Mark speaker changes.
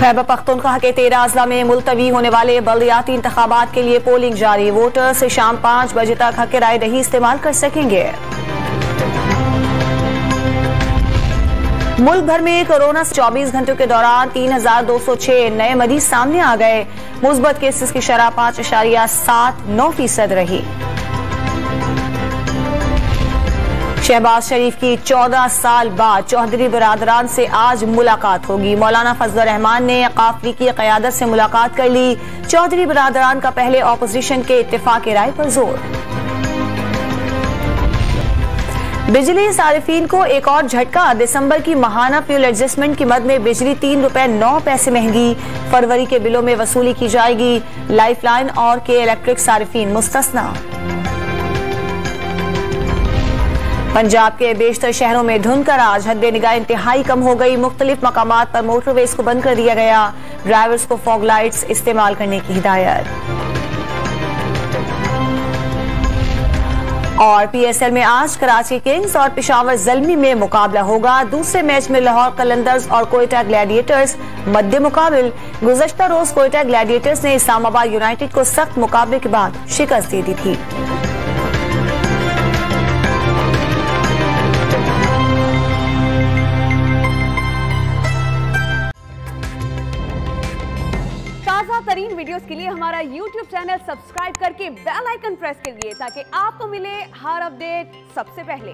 Speaker 1: खैबर पख्तूनख्वा के 13 अजला में मुलतवी होने वाले बल्दियाती इंतखाबात के लिए पोलिंग जारी। वोटर्स शाम 5 बजे तक हक राय दही इस्तेमाल कर सकेंगे। मुल्क भर में कोरोना से 24 घंटों के दौरान 3206 नए मरीज सामने आ गए। मुस्बत केसेस की शरह 5.79% रही। शहबाज शरीफ की 14 साल बाद चौधरी बिरादरान से आज मुलाकात होगी। मौलाना फजलुर रहमान ने काफिले की क़यादत से मुलाकात कर ली। चौधरी बिरादरान का पहले ऑपोजिशन के इत्तेफाक राय पर जोर। बिजली सारिफीन को एक और झटका। दिसंबर की माहाना फ्यूल एडजस्टमेंट की मद में बिजली ₹3.09 महंगी। फरवरी के बिलों में वसूली की जाएगी। लाइफलाइन और के इलेक्ट्रिक सारिफीन मुस्तस्ना। पंजाब के बेशतर शहरों में धुंध का राज। हद निगाह इंतहाई कम हो गई। मुख्तलिफ मकामात पर मोटरवेज को बंद कर दिया गया। ड्राइवर्स को फॉग लाइट्स इस्तेमाल करने की हिदायत। और PSL में आज कराची किंग्स और पेशावर ज़ल्मी में मुकाबला होगा। दूसरे मैच में लाहौर कलंदर्स और कोयटा ग्लैडिएटर्स मध्य मुकाबिल। गुज़श्ता रोज कोयटा ग्लैडिएटर्स ने इस्लामाबाद यूनाइटेड को सख्त मुकाबले के बाद शिकस्त दे दी थी।
Speaker 2: ताज़ा तरीन वीडियोस के लिए हमारा YouTube चैनल सब्सक्राइब करके बेल आइकन प्रेस करिए ताकि आपको मिले हर अपडेट सबसे पहले।